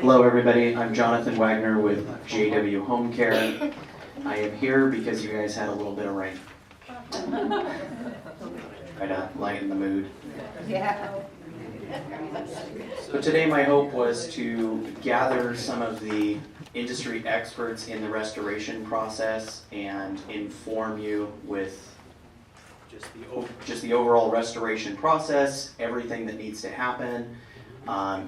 Hello everybody, I'm Jonathan Wagner with JW Home Care. I am here because you guys had a little bit of rain. Try to lighten the mood. Yeah. So today my hope was to gather some of the industry experts in the restoration process and inform you with just the overall restoration process, everything that needs to happen.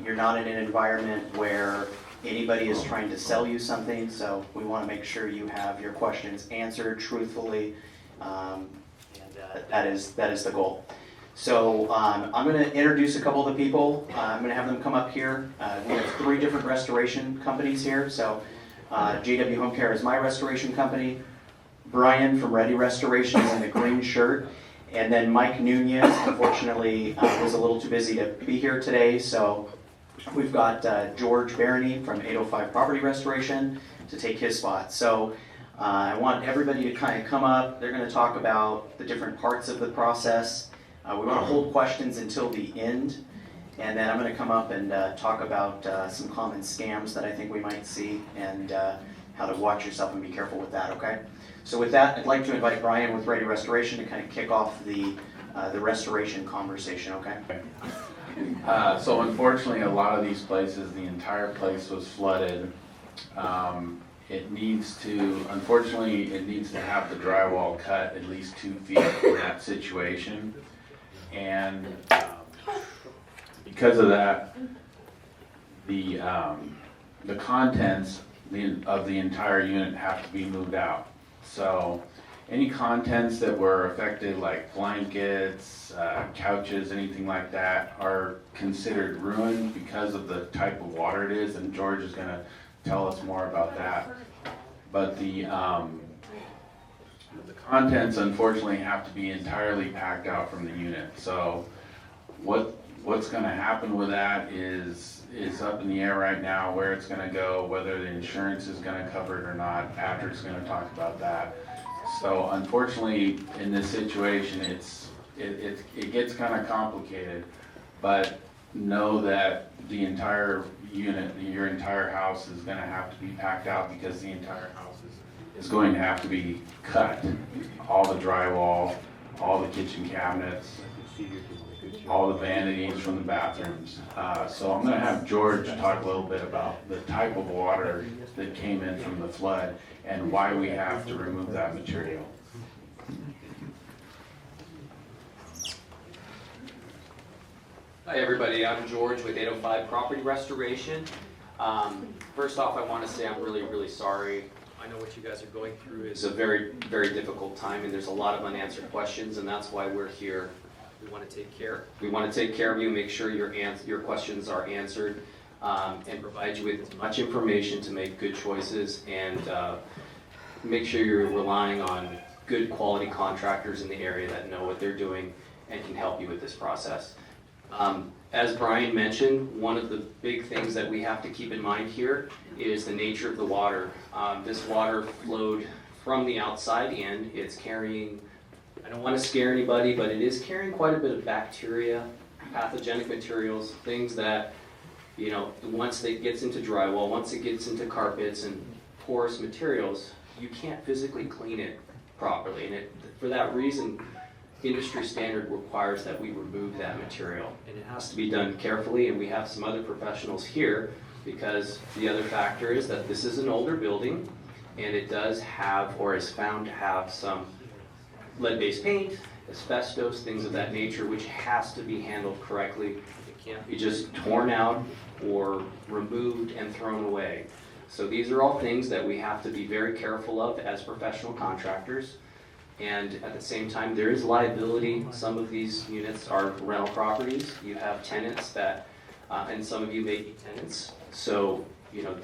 You're not in an environment where anybody is trying to sell you something, so we want to make sure you have your questions answered truthfully, and that is the goal. So I'm going to introduce a couple of the people. I'm going to have them come up here. We have 3 different restoration companies here. So JW Home Care is my restoration company. Brian from Ready Restoration is in the green shirt. And then Mike Nunez, unfortunately, was a little too busy to be here today. So we've got George Barony from 805 Property Restoration to take his spot. So I want everybody to kind of come up. They're going to talk about the different parts of the process. We want to hold questions until the end. And then I'm going to come up and talk about some common scams that I think we might see and how to watch yourself and be careful with that, okay? So with that, I'd like to invite Brian with Ready Restoration to kind of kick off the restoration conversation, okay? So unfortunately, a lot of these places, the entire place was flooded. Unfortunately, it needs to have the drywall cut at least 2 feet in that situation. And because of that, the contents of the entire unit have to be moved out. So any contents that were affected, like blankets, couches, anything like that, are considered ruined because of the type of water it is, and George is going to tell us more about that. But the contents, unfortunately, have to be entirely packed out from the unit. So what's going to happen with that is up in the air right now, where it's going to go, whether the insurance is going to cover it or not. Patrick's going to talk about that. So unfortunately, in this situation, it gets kind of complicated, but know that the entire unit, your entire house is going to have to be packed out, because the entire house is going to have to be cut. All the drywall, all the kitchen cabinets, all the vanities from the bathrooms. So I'm going to have George talk a little bit about the type of water that came in from the flood and why we have to remove that material. Hi everybody, I'm George with 805 Property Restoration. First off, I want to say I'm really sorry. I know what you guys are going through is a very difficult time, and there's a lot of unanswered questions, and that's why we're here. We want to take care. We want to take care of you, make sure your questions are answered, and provide you with as much information to make good choices, and make sure you're relying on good quality contractors in the area that know what they're doing and can help you with this process. As Brian mentioned, one of the big things that we have to keep in mind here is the nature of the water. This water flowed from the outside in. It's carrying, I don't want to scare anybody, but it is carrying quite a bit of bacteria, pathogenic materials, things that, you know, once it gets into drywall, once it gets into carpets and porous materials, you can't physically clean it properly. And for that reason, industry standard requires that we remove that material, and it has to be done carefully, and we have some other professionals here, because the other factor is that this is an older building, and it does have, or is found to have, some lead-based paint, asbestos, things of that nature, which has to be handled correctly. It can't be just torn out or removed and thrown away. So these are all things that we have to be very careful of as professional contractors. And at the same time, there is liability. Some of these units are rental properties. You have tenants that, and some of you may be tenants. So, you know,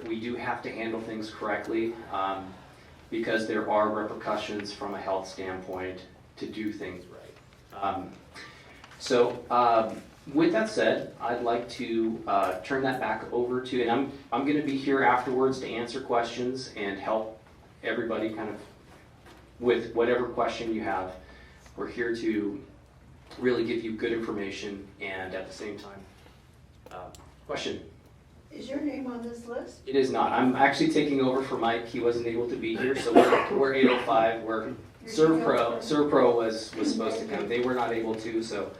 we do have to handle things correctly, because there are repercussions from a health standpoint to do things right. With that said, I'd like to turn that back over to, and I'm going to be here afterwards to answer questions and help everybody kind of with whatever question you have. We're here to really give you good information and at the same time, question. Is your name on this list? It is not. I'm actually taking over for Mike. He wasn't able to be here, so we're 805. We're Servpro was supposed to come. They were not able to, so.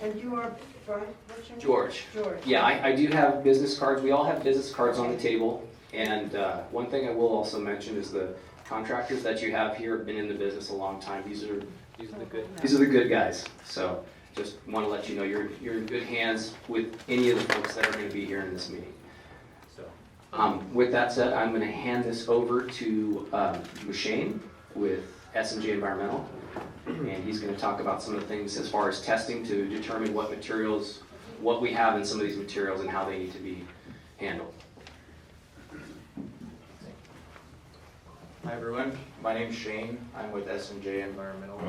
And you are, Brian, what's your name? George. George. Yeah, I do have business cards. We all have business cards on the table. And one thing I will also mention is the contractors that you have here have been in the business a long time. These are the good guys. So just want to let you know you're in good hands with any of the folks that are going to be here in this meeting. So with that said, I'm going to hand this over to Shane with S&J Environmental. And he's going to talk about some of the things as far as testing to determine what materials, what we have in some of these materials and how they need to be handled. Hi everyone, my name's Shane. I'm with S&J Environmental.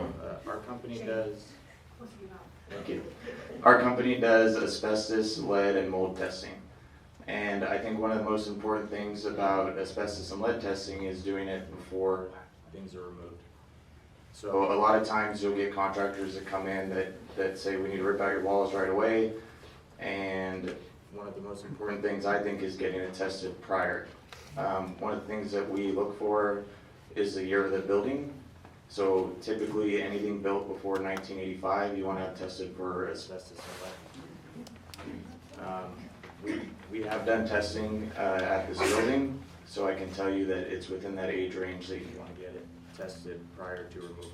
Our company does. Thank you. Our company does asbestos, lead, and mold testing. And I think one of the most important things about asbestos and lead testing is doing it before things are removed. So a lot of times you'll get contractors that come in that say we need to rip out your walls right away. And one of the most important things I think is getting it tested prior. One of the things that we look for is the year of the building. So typically anything built before 1985, you want to have tested for asbestos and lead. We have done testing at this building, so I can tell you that it's within that age range that you want to get it tested prior to removal.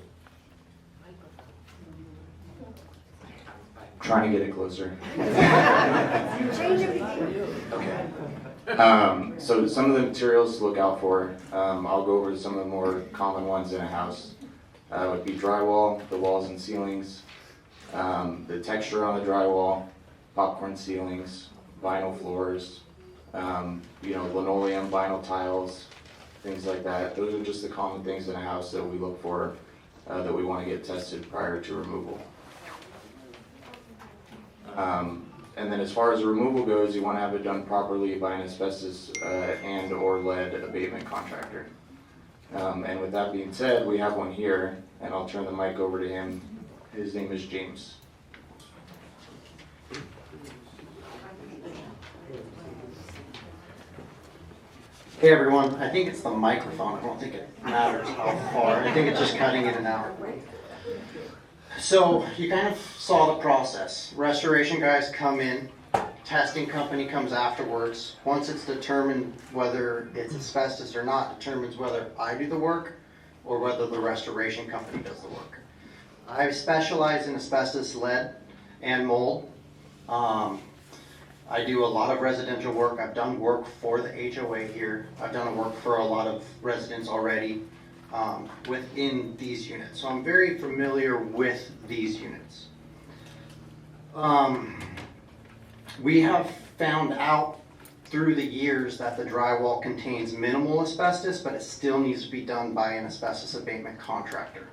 Trying to get it closer. Change everything. Okay. So some of the materials to look out for, I'll go over some of the more common ones in a house. Would be drywall, the walls and ceilings, the texture on the drywall, popcorn ceilings, vinyl floors, linoleum, vinyl tiles, things like that. Those are just the common things in a house that we look for, that we want to get tested prior to removal. And then as far as the removal goes, you want to have it done properly by an asbestos and or lead abatement contractor. And with that being said, we have one here, and I'll turn the mic over to him. His name is James. Hey everyone, I think it's the microphone. I don't think it matters how far. I think it's just cutting in and out. So you kind of saw the process. Restoration guys come in, testing company comes afterwards. Once it's determined whether it's asbestos or not, determines whether I do the work or whether the restoration company does the work. I specialize in asbestos, lead, and mold. I do a lot of residential work. I've done work for the HOA here. I've done work for a lot of residents already within these units. So I'm very familiar with these units. We have found out through the years that the drywall contains minimal asbestos, but it still needs to be done by an asbestos abatement contractor.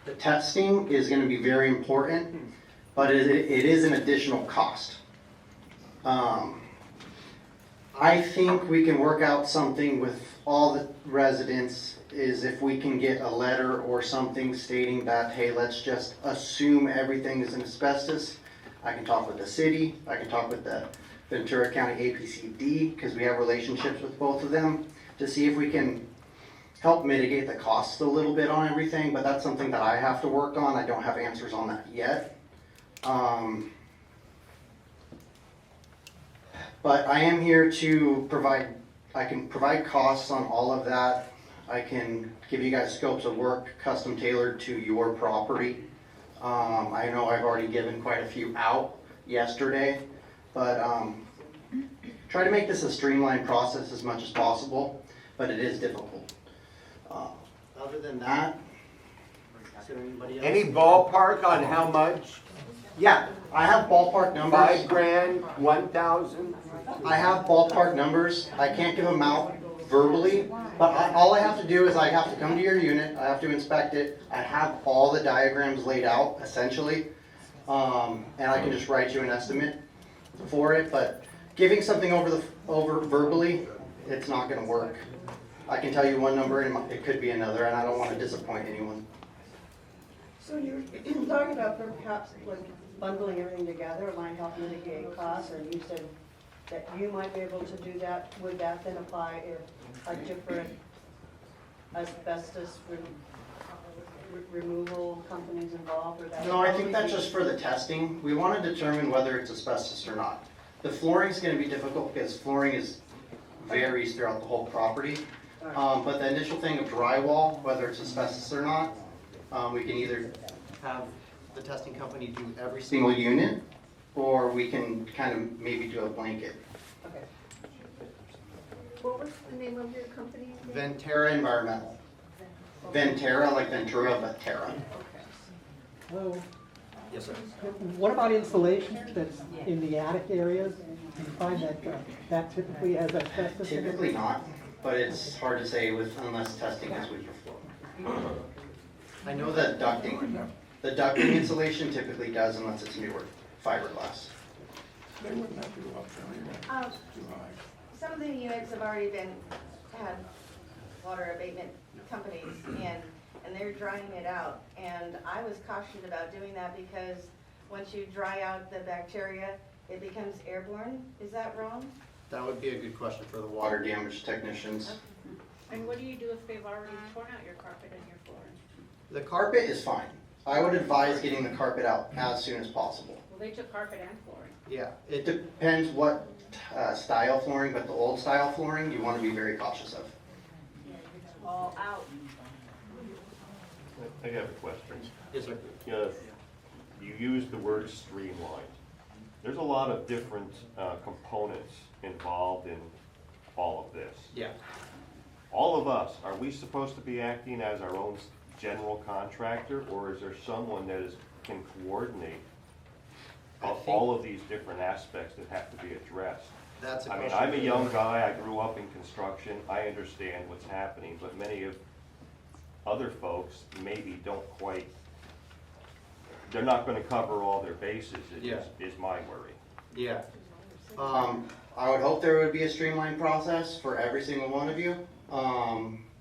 The testing is going to be very important, but it is an additional cost. I think we can work out something with all the residents is if we can get a letter or something stating that, hey, let's just assume everything is an asbestos. I can talk with the city, I can talk with the Ventura County APCD, because we have relationships with both of them, to see if we can help mitigate the costs a little bit on everything, but that's something that I have to work on. I don't have answers on that yet. But I am here to provide, I can provide costs on all of that. I can give you guys scopes of work custom tailored to your property. I know I've already given quite a few out yesterday, but try to make this a streamlined process as much as possible, but it is difficult. Other than that, is there anybody else? Any ballpark on how much? Yeah, I have ballpark numbers. $5,000, 1,000? I have ballpark numbers. I can't give them out verbally, but all I have to do is I have to come to your unit, I have to inspect it, I have all the diagrams laid out, essentially, and I can just write you an estimate for it, but giving something over verbally, it's not going to work. I can tell you one number and it could be another, and I don't want to disappoint anyone. So you're talking about perhaps like bundling everything together, might help mitigate costs, or you said that you might be able to do that, would that then apply if a different asbestos removal companies involved, or that? No, I think that's just for the testing. We want to determine whether it's asbestos or not. The flooring's going to be difficult because flooring varies throughout the whole property. But the initial thing of drywall, whether it's asbestos or not, we can either have the testing company do every single unit, or we can kind of maybe do a blanket. Okay. What was the name of your company? Venterra Environmental. Venterra, like Ventura, but Terra. Hello. Yes, sir. What about insulation that's in the attic areas? Do you find that that typically has asbestos in it? Typically not, but it's hard to say unless testing as we perform. I know that the ducting insulation typically does unless it's newer fiberglass. Some of the units have already had water abatement companies and they're drying it out. And I was cautioned about doing that because once you dry out the bacteria, it becomes airborne. Is that wrong? That would be a good question for the water damage technicians. And what do you do if they've already torn out your carpet and your floor? The carpet is fine. I would advise getting the carpet out as soon as possible. Well, they took carpet and flooring. Yeah, it depends what style flooring, but the old style flooring, you want to be very cautious of. All out. I have a question. Yes, sir. You used the word streamlined. There's a lot of different components involved in all of this. Yeah. All of us, are we supposed to be acting as our own general contractor, or is there someone that can coordinate all of these different aspects that have to be addressed? That's a I mean, question. I'm a young guy, I grew up in construction, I understand what's happening, but many of other folks maybe don't quite, they're not gonna cover all their bases, is my worry. Yeah. I would hope there would be a streamlined process for every single one of you.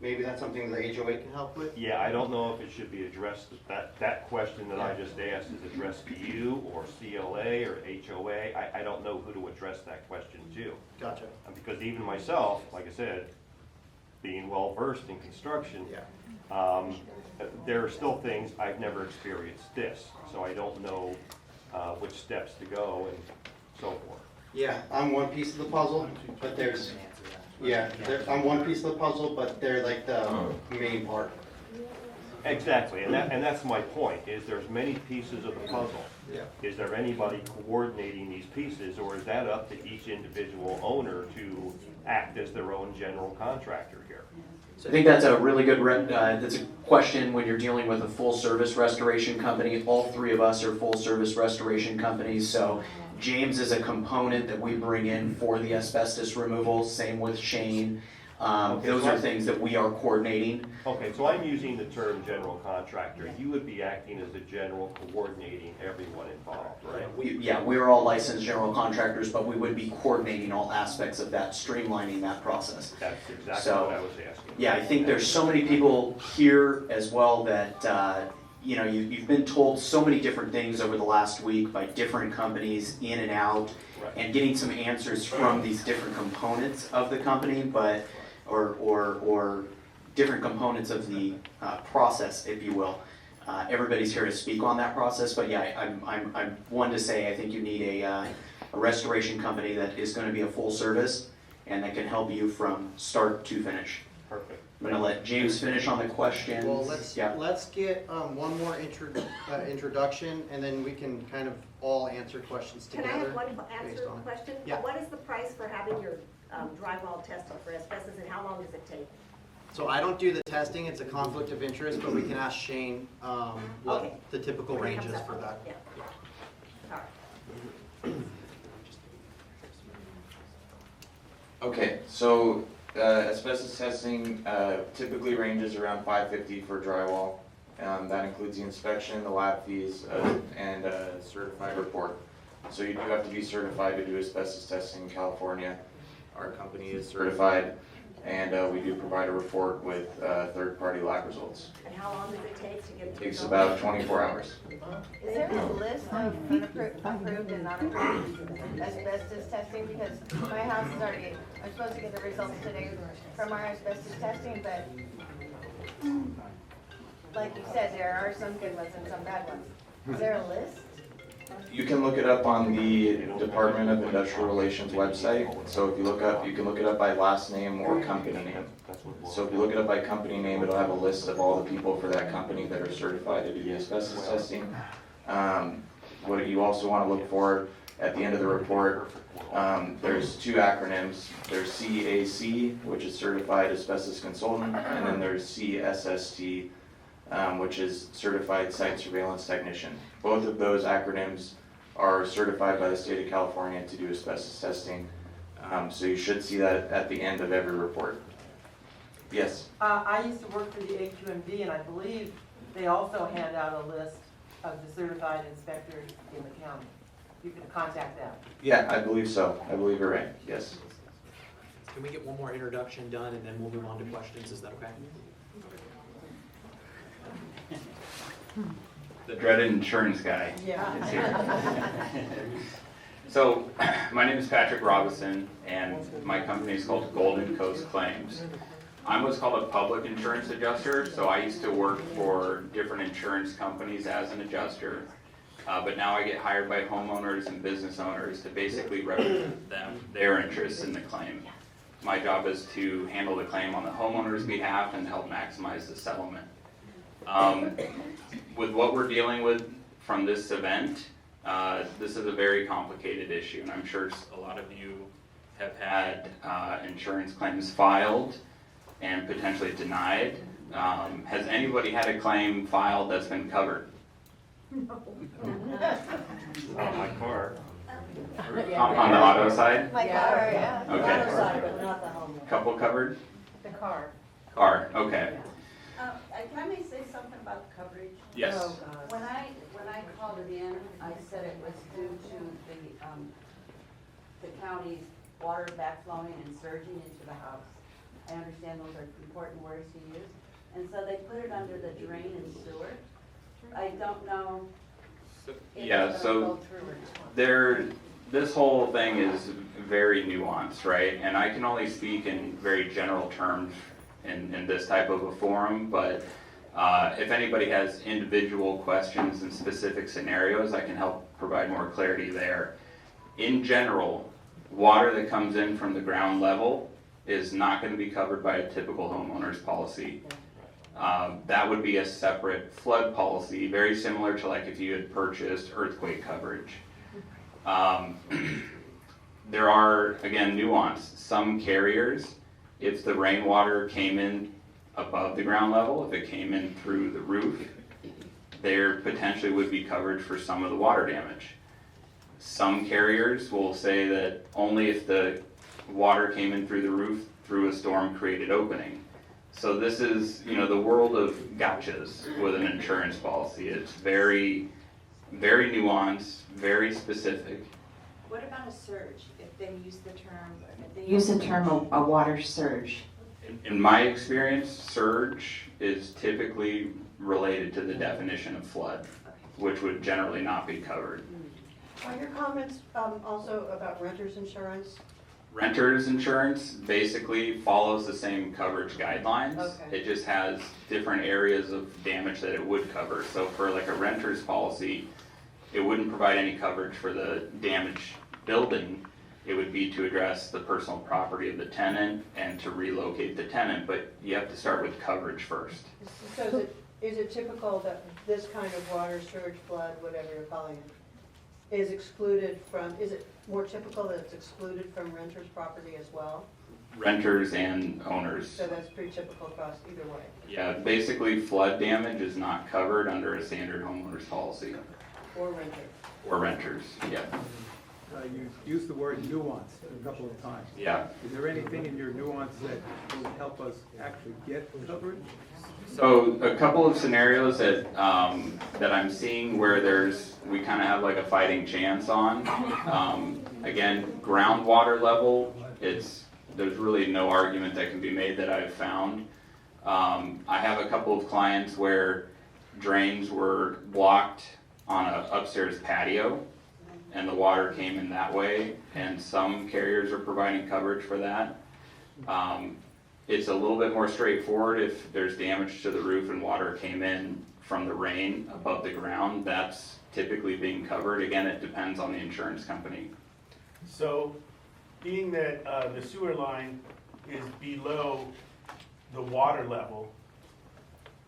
Maybe that's something the HOA can help with. Yeah, I don't know if it should be addressed, that question that I just asked is addressed to you, or CLA, or HOA. I don't know who to address that question to. Gotcha. Because even myself, like I said, being well-versed in construction, there are still things, I've never experienced this, so I don't know which steps to go and so forth. Yeah, I'm one piece of the puzzle, but there's, I'm one piece of the puzzle, but they're like the main part. Exactly, and that's my point, is there's many pieces of the puzzle. Yeah. Is there anybody coordinating these pieces, or is that up to each individual owner to act as their own general contractor here? I think that's a really good, that's a question when you're dealing with a full-service restoration company. All three of us are full-service restoration companies, so James is a component that we bring in for the asbestos removal, same with Shane. Those are things that we are coordinating. Okay, so I'm using the term general contractor. You would be acting as a general coordinating everyone involved, right? We're all licensed general contractors, but we would be coordinating all aspects of that, streamlining that process. That's exactly what I was asking. Yeah, I think there's so many people here as well that, you've been told so many different things over the last week by different companies in and out, and getting some answers from these different components of the company, but or different components of the process, if you will. Everybody's here to speak on that process, but yeah, I'm one to say I think you need a restoration company that is going to be a full service and that can help you from start to finish. Perfect. I'm going to let James finish on the questions. Well, let's get one more introduction, and then we can kind of all answer questions Can together. I have one answer question? Yeah. What is the price for having your drywall tested for asbestos, and how long does it take? So I don't do the testing, it's a conflict of interest, but we can ask Shane Okay. what the typical When it range comes is up. for that. Yeah. All right. Okay, so asbestos testing typically ranges around $550 for drywall. That includes the inspection, the lab fees, and a certified report. So you do have to be certified to do asbestos testing in California. Our company is certified. and we do provide a report with third-party lab results. And how long does it take to get It the takes results? about 24 hours. Is there a list of approved and not approved asbestos testing? Because my house is already, I'm supposed to get the results today from our asbestos testing, but like you said, there are some good ones and some bad ones. Is there a list? You can look it up on the Department of Industrial Relations website. So if you look up, you can look it up by last name or company name. So if you look it up by company name, it'll have a list of all the people for that company that are certified to do the asbestos testing. What you also want to look for at the end of the report, there's two acronyms. There's CAC, which is Certified Asbestos Consultant, and then there's CSST, which is Certified Site Surveillance Technician. Both of those acronyms are certified by the state of California to do asbestos testing. So you should see that at the end of every report. Yes? I used to work for the AQMD, and I believe they also hand out a list of the certified inspectors in the county. You can contact them. Yeah, I believe so. I believe you're right. Yes. Can we get one more introduction done and then we'll move on to questions? Is that okay? The dreaded insurance guy. Yeah. Is here. So, my name is Patrick Robinson, and my company is called Golden Coast Claims. I'm what's called a public insurance adjuster, so I used to work for different insurance companies as an adjuster. But now I get hired by homeowners and business owners to basically represent them, their interests in the claim. My job is to handle the claim on the homeowner's behalf and help maximize the settlement. With what we're dealing with from this event, this is a very complicated issue, and I'm sure a lot of you have had insurance claims filed and potentially denied. Has anybody had a claim filed that's been covered? On my car. On the auto side? My car, yeah. The auto Okay. side, but not the home. Couple covered? The car. Car, okay. Can I say something about the coverage? Yes. Oh, God. When I called it in, I said it was due to the county's water backflowing and surging into the house. I understand those are important words to use. And so they put it under the drain and sewer. I don't know if Yeah, it's so gonna go through or not. this whole thing is very nuanced, right? And I can only speak in very general terms in this type of a forum, but if anybody has individual questions and specific scenarios, I can help provide more clarity there. In general, water that comes in from the ground level is not going to be covered by a typical homeowner's policy. That would be a separate flood policy, very similar to like if you had purchased earthquake coverage. There are, again, nuance. Some carriers, if the rainwater came in above the ground level, if it came in through the roof, there potentially would be coverage for some of the water damage. Some carriers will say that only if the water came in through the roof through a storm created opening. So this is, the world of gotchas with an insurance policy. It's very, very nuanced, very specific. What about a surge, if they use the term a water surge? In my experience, surge is typically related to the definition of flood, which would generally not be covered. Are your comments also about renter's insurance? Renter's insurance basically follows the same coverage guidelines. Okay. It just has different areas of damage that it would cover. So for like a renter's policy, it wouldn't provide any coverage for the damaged building. It would be to address the personal property of the tenant and to relocate the tenant, but you have to start with coverage first. So is it typical that this kind of water, surge, flood, whatever you're calling it, is excluded from, is it more typical that it's excluded from renter's property as well? Renters and owners. So that's pretty typical across either way. Yeah, basically flood damage is not covered under a standard homeowner's policy. Or renter. Or renters, yeah. You used the word nuance a couple of times. Yeah. Is there anything in your nuance that will help us actually get coverage? So a couple of scenarios that that I'm seeing where we kind of have like a fighting chance on. Again, groundwater level, it's there's really no argument that can be made that I've found. I have a couple of clients where drains were blocked on an upstairs patio and the water came in that way, and some carriers are providing coverage for that. It's a little bit more straightforward if there's damage to the roof and water came in from the rain above the ground. That's typically being covered. Again, it depends on the insurance company. So, being that the sewer line is below the water level,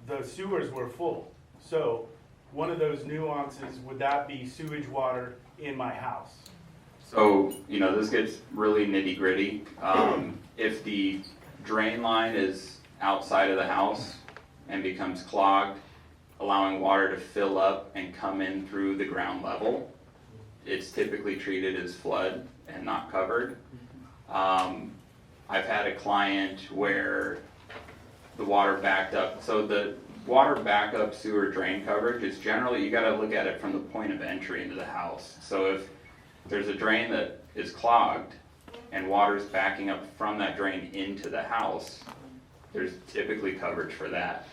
the sewers were full. So, one of those nuances, would that be sewage water in my house? So, this gets really nitty gritty. If the drain line is outside of the house and becomes clogged, allowing water to fill up and come in through the ground level, it's typically treated as flood and not covered. I've had a client where the water backed up. So the water backup sewer drain coverage is generally, you gotta look at it from the point of entry into the house. So if there's a drain that is clogged and water's backing up from that drain into the house, there's typically coverage for that.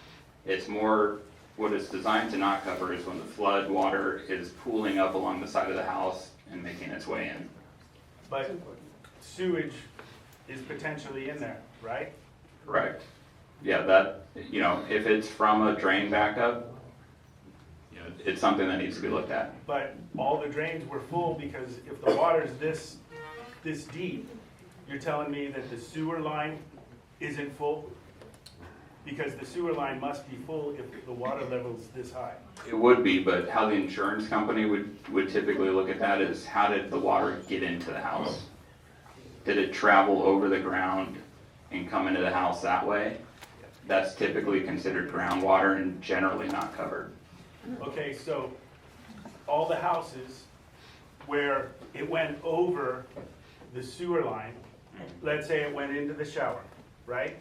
It's more, what it's designed to not cover is when the flood water is pooling up along the side of the house and making its way in. But sewage is potentially in there, right? Correct. Yeah, that, if it's from a drain backup, it's something that needs to be looked at. But all the drains were full because if the water's this deep, you're telling me that the sewer line isn't full? Because the sewer line must be full if the water level's this high. It would be, but how the insurance company would typically look at that is, how did the water get into the house? Did it travel over the ground and come into the house that way? That's typically considered groundwater and generally not covered. Okay, so all the houses where it went over the sewer line, let's say it went into the shower, right?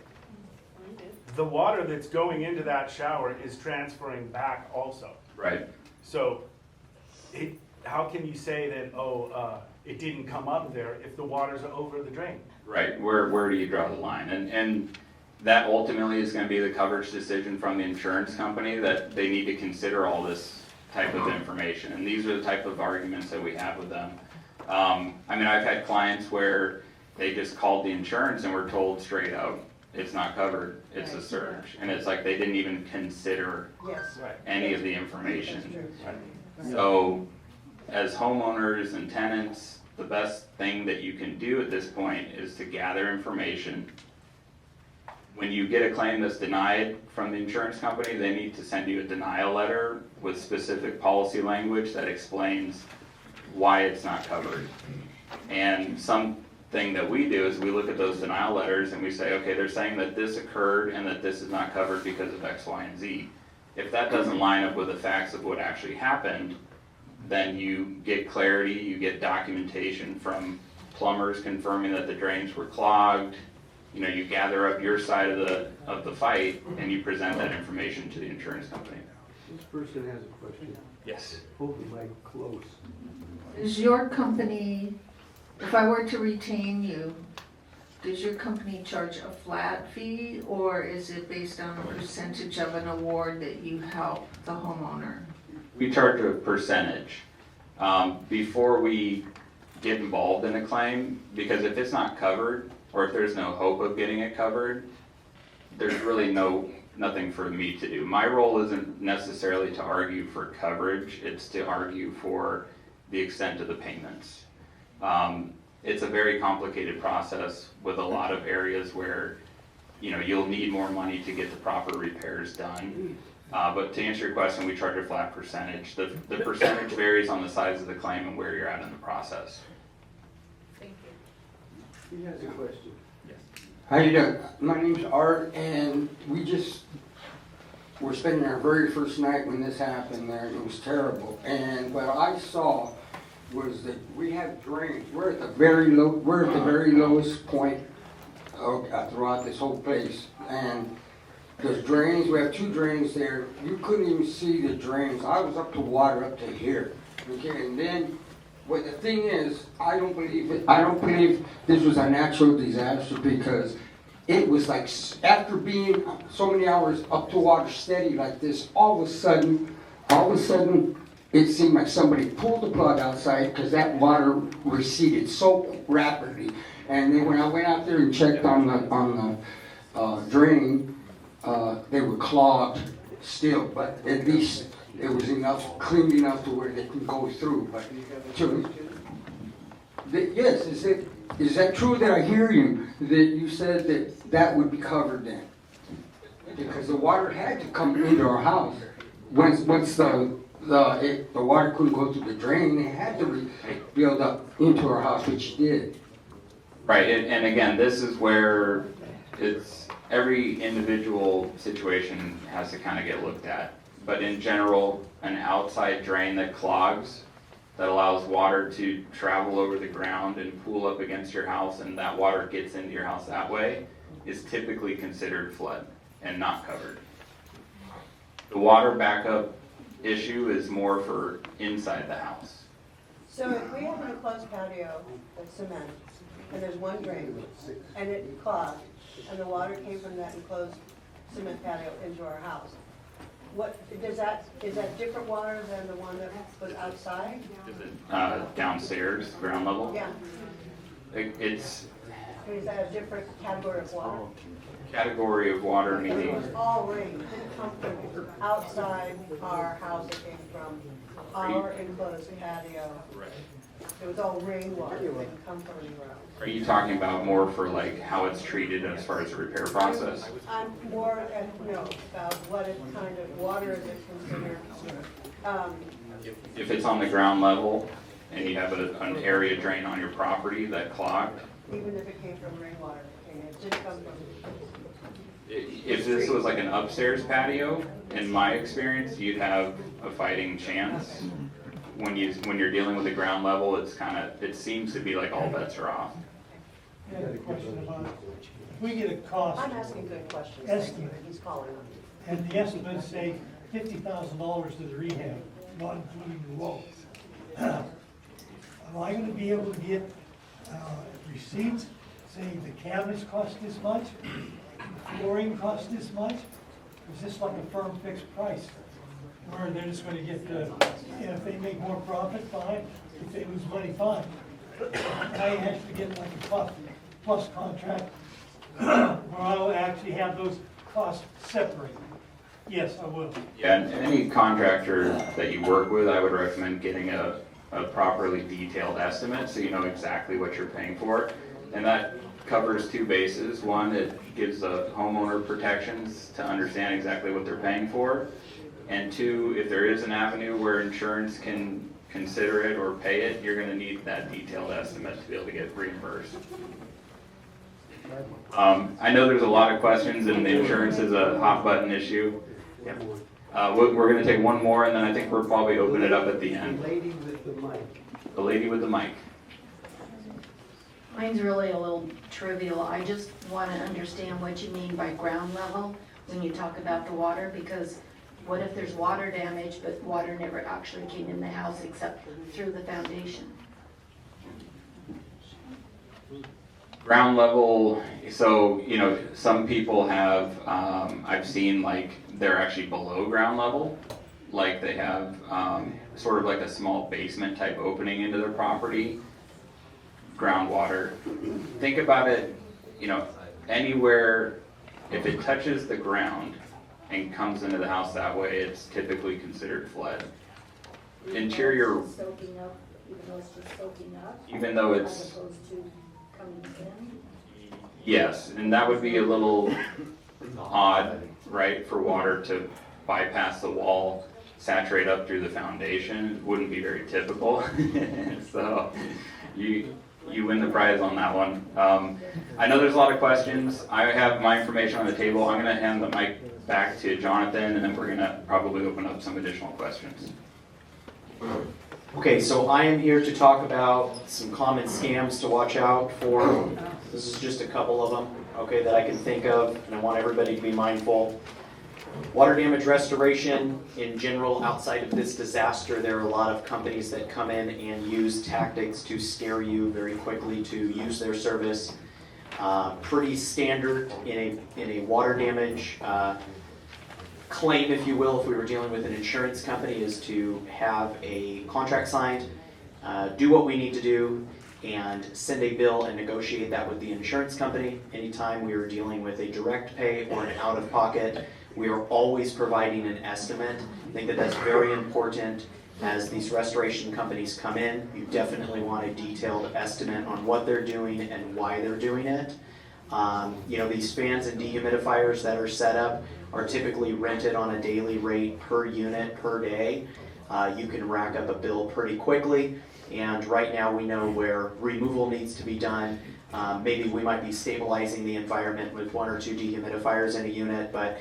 The water that's going into that shower is transferring back also. Right. So how can you say that, it didn't come up there if the water's over the drain? Right, where do you draw the line? And that ultimately is going to be the coverage decision from the insurance company, that they need to consider all this type of information. And these are the type of arguments that we have with them. I've had clients where they just called the insurance and were told straight out, it's not covered, it's a surge. And it's like they didn't even consider any of the information. So as homeowners and tenants, the best thing that you can do at this point is to gather information. When you get a claim that's denied from the insurance company, they need to send you a denial letter with specific policy language that explains why it's not covered. And something that we do is we look at those denial letters and we say, okay, they're saying that this occurred and that this is not covered because of X, Y, and Z. If that doesn't line up with the facts of what actually happened, then you get clarity, you get documentation from plumbers confirming that the drains were clogged. You gather up your side of the fight and you present that information to the insurance company. This person has a question. Yes. Hold the mic close. Does your company, if I were to retain you, does your company charge a flat fee, or is it based on a percentage of an award that you help the homeowner? We charge a percentage. Before we get involved in a claim, because if it's not covered, or if there's no hope of getting it covered, there's really nothing for me to do. My role isn't necessarily to argue for coverage, it's to argue for the extent of the payments. It's a very complicated process with a lot of areas where you'll need more money to get the proper repairs done. But to answer your question, we charge a flat percentage. The percentage varies on the size of the claim and where you're at in the process. Thank you. He has a question. Yes. How you doing? My name's Art, and we're spending our very first night when this happened there, and it was terrible. And what I saw was that we have drains. We're at the very lowest point throughout this whole place. And there's drains, we have two drains there. You couldn't even see the drains. I was up to water up to here. Okay, and then Well, the thing is, I don't believe this was a natural disaster because it was like after being so many hours up to water steady like this, all of a sudden, it seemed like somebody pulled the plug outside because that water receded so rapidly. And then when I went out there and checked on the drain, they were clogged still, but at least it was clean enough to where they could go through. But yes, is that true that I hear you, that you said that would be covered then? Because the water had to come into our house. Once the water couldn't go through the drain, it had to build up into our house, which it did. Right, and again, this is where every individual situation has to kind of get looked at. But in general, an outside drain that clogs, that allows water to travel over the ground and pool up against your house, and that water gets into your house that way, is typically considered flood and not covered. The water backup issue is more for inside the house. So if we have an enclosed patio that's cement, and there's one drain, and it clogged, and the water came from that enclosed cement patio into our house, is that different water than the one that was outside? Is it downstairs, ground level? Yeah. It's Is that a different category of water? category of water, It meaning was all rain, it didn't come from outside our house, it came from our enclosed patio. It was all rainwater, it didn't come from anywhere else. are you talking about more for like how it's treated as far as the repair process? I'm more about what kind of water is it considered. If it's on the ground level and you have an area drain on your property that clogged, Even if it came from rainwater, it didn't come from. if this was like an upstairs patio, in my experience, you'd have a fighting chance. When you're dealing with the ground level, it seems to be like all bets are off. I have a question about, if we get a cost I'm asking good questions. estimate, He's calling on me. and the estimates say $50,000 to the rehab, not including the wall. Am I gonna be able to get receipts saying the cabinets cost this much, flooring cost this much? Is this like a firm fixed price? Or they're just gonna get if they make more profit, fine, if they lose money, fine. I actually get like a plus contract where I'll actually have those costs separated. Yes, I will. Yeah, and any contractor that you work with, I would recommend getting a properly detailed estimate so you know exactly what you're paying for. And that covers two bases. One, it gives the homeowner protections to understand exactly what they're paying for. And two, if there is an avenue where insurance can consider it or pay it, you're going to need that detailed estimate to be able to get reimbursed. I know there's a lot of questions and the insurance is a hot button issue. We're going to take one more and then I think we'll probably open it up at the end. The lady with the mic. The lady with the mic. Mine's really a little trivial. I just want to understand what you mean by ground level when you talk about the water, because what if there's water damage, but water never actually came in the house except through the foundation? Ground level, so, some people have, I've seen like they're actually below ground level. Like they have sort of like a small basement type opening into their property. Groundwater. Think about it, anywhere, if it touches the ground and comes into the house that way, it's typically considered flood. Interior, Soaking up, even though it's just soaking up? even though it's, As opposed to coming in? yes, and that would be a little odd, right, for water to bypass the wall, saturate up through the foundation. It wouldn't be very typical. So you win the prize on that one. I know there's a lot of questions. I have my information on the table. I'm going to hand the mic back to Jonathan, and then we're going to probably open up some additional questions. Okay, so I am here to talk about some common scams to watch out for. This is just a couple of them, okay, that I can think of, and I want everybody to be mindful. Water damage restoration, in general, outside of this disaster, there are a lot of companies that come in and use tactics to scare you very quickly to use their service. Pretty standard in a water damage claim, if you will, if we were dealing with an insurance company, is to have a contract signed, do what we need to do, and send a bill and negotiate that with the insurance company. Anytime we are dealing with a direct pay or an out-of-pocket, we are always providing an estimate. I think that that's very important. As these restoration companies come in, you definitely want a detailed estimate on what they're doing and why they're doing it. These fans and dehumidifiers that are set up are typically rented on a daily rate per unit per day. You can rack up a bill pretty quickly, and right now we know where removal needs to be done. Maybe we might be stabilizing the environment with 1 or 2 dehumidifiers in a unit, but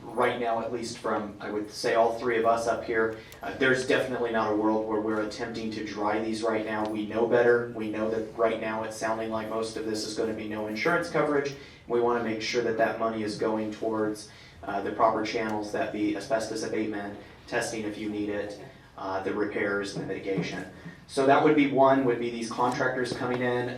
right now, at least from, I would say, all 3 of us up here, there's definitely not a world where we're attempting to dry these right now. We know better. We know that right now it's sounding like most of this is going to be no insurance coverage. We want to make sure that that money is going towards the proper channels, that be asbestos abatement, testing if you need it, the repairs, the mitigation. So that would be one, would be these contractors coming in.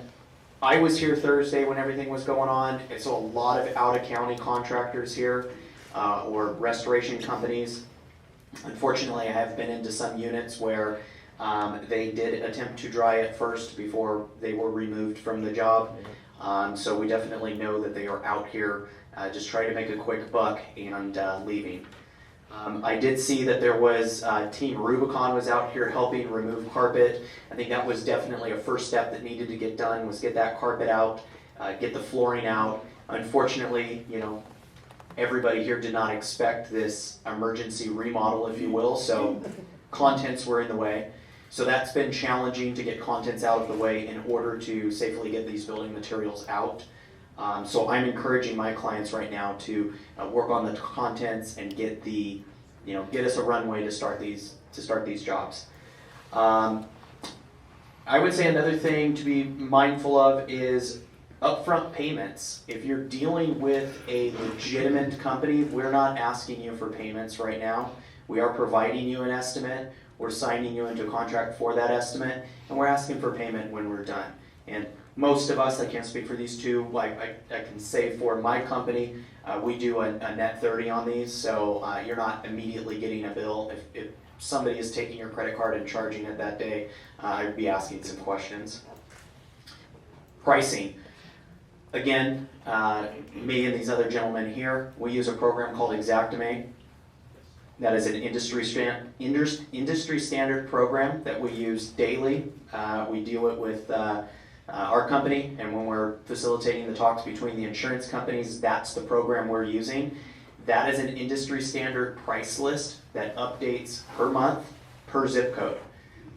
I was here Thursday when everything was going on. It's a lot of out-of-county contractors here, or restoration companies. Unfortunately, I have been into some units where they did attempt to dry it first before they were removed from the job. So we definitely know that they are out here just trying to make a quick buck and leaving. I did see that there was Team Rubicon was out here helping remove carpet. I think that was definitely a first step that needed to get done, was get that carpet out, get the flooring out. Unfortunately, everybody here did not expect this emergency remodel, if you will, so contents were in the way. So that's been challenging to get contents out of the way in order to safely get these building materials out. So I'm encouraging my clients right now to work on the contents and get us a runway to start these jobs. I would say another thing to be mindful of is upfront payments. If you're dealing with a legitimate company, we're not asking you for payments right now. We are providing you an estimate. We're signing you into a contract for that estimate, and we're asking for payment when we're done. And most of us, I can't speak for these two, I can say for my company, we do a net 30 on these, so you're not immediately getting a bill. If somebody is taking your credit card and charging it that day, I'd be asking some questions. Pricing. Again, me and these other gentlemen here, we use a program called Xactimate. That is an industry standard program that we use daily. We deal it with our company, and when we're facilitating the talks between the insurance companies, that's the program we're using. That is an industry standard price list that updates per month, per zip code.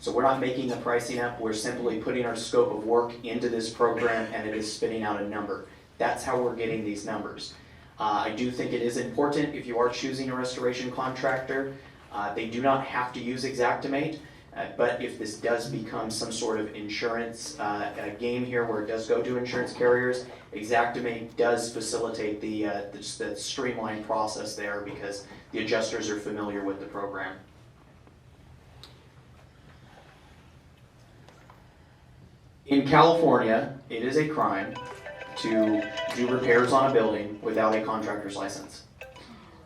So we're not making the pricing up, we're simply putting our scope of work into this program, and it is spitting out a number. That's how we're getting these numbers. I do think it is important if you are choosing a restoration contractor, they do not have to use Xactimate. But if this does become some sort of insurance game here where it does go to insurance carriers, Xactimate does facilitate the streamlined process there because the adjusters are familiar with the program. In California, it is a crime to do repairs on a building without a contractor's license.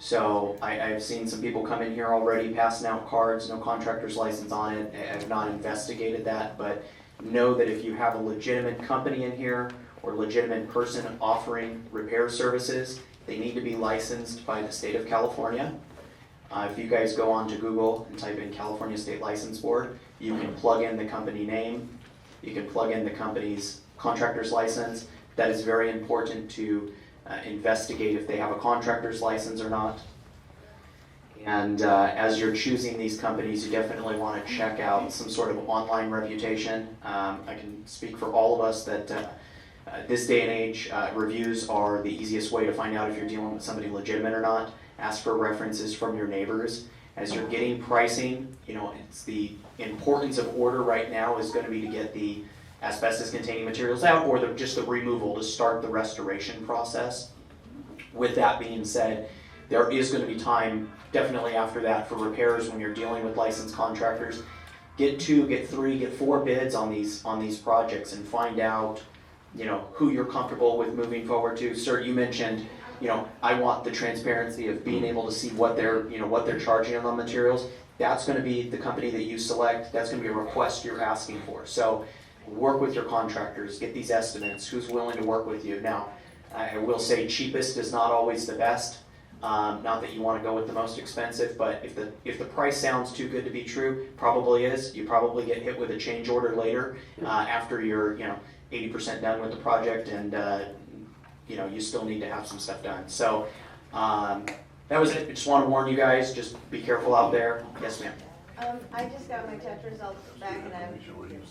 So I've seen some people come in here already passing out cards, no contractor's license on it. I've not investigated that, but know that if you have a legitimate company in here or legitimate person offering repair services, they need to be licensed by the state of California. If you guys go on to Google and type in California State License Board, you can plug in the company name, you can plug in the company's contractor's license. That is very important to investigate if they have a contractor's license or not. And as you're choosing these companies, you definitely want to check out some sort of online reputation. I can speak for all of us that this day and age, reviews are the easiest way to find out if you're dealing with somebody legitimate or not. Ask for references from your neighbors. As you're getting pricing, it's the importance of order right now is going to be to get the asbestos-containing materials out, or just the removal to start the restoration process. With that being said, there is gonna be time definitely after that for repairs when you're dealing with licensed contractors. Get 2, get 3, get 4 bids on these projects and find out, you know, who you're comfortable with moving forward to. Sir, you mentioned, you know, I want the transparency of being able to see what they're charging on the materials. That's gonna be the company that you select, that's gonna be a request you're asking for. So work with your contractors, get these estimates, who's willing to work with you. Now, I will say cheapest is not always the best. Not that you wanna go with the most expensive, but if the price sounds too good to be true, probably is. You probably get hit with a change order later, after you're, 80% done with the project and, you still need to have some stuff done. So, that was it. I just wanna warn you guys, just be careful out there. Yes, ma'am. I just got my test results back and I'm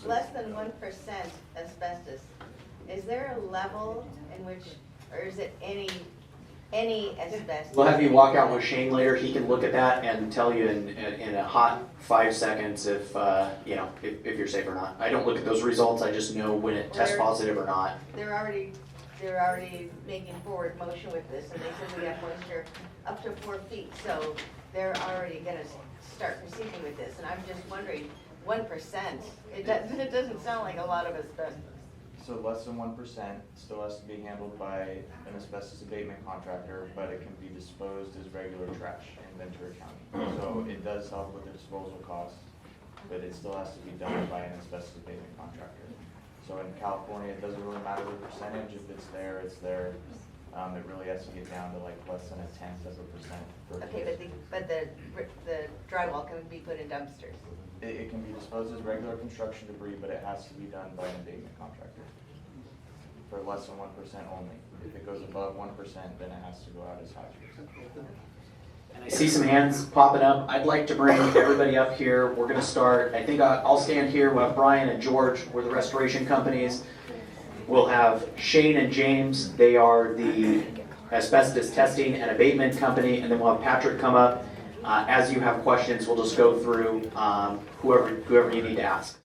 less than 1% asbestos. Is there a level in which, or is it any asbestos? We'll have you walk out with Shane later. He can look at that and tell you in a hot 5 seconds if you're safe or not. I don't look at those results. I just know when it tests positive or not. They're already making forward motion with this, and they said we have moisture up to 4 feet, so they're already gonna start proceeding with this, and I'm just wondering, 1%, it doesn't sound like a lot of asbestos. So less than 1% still has to be handled by an asbestos abatement contractor, but it can be disposed as regular trash in Ventura County. So it does help with the disposal costs, but it still has to be done by an asbestos abatement contractor. So in California, it doesn't really matter the percentage. If it's there, it's there. It really has to get down to like less than 0.1% per Okay, case. but the drywall can be put in dumpsters. It can be disposed as regular construction debris, but it has to be done by an abatement contractor for less than 1% only. If it goes above 1%, then it has to go out as hazardous. And I see some hands popping up. I'd like to bring everybody up here. We're gonna start, I think I'll stand here. We'll have Brian and George, we're the restoration companies. We'll have Shane and James, they are the asbestos testing and abatement company, and then we'll have Patrick come up. As you have questions, we'll just go through whoever you need to ask.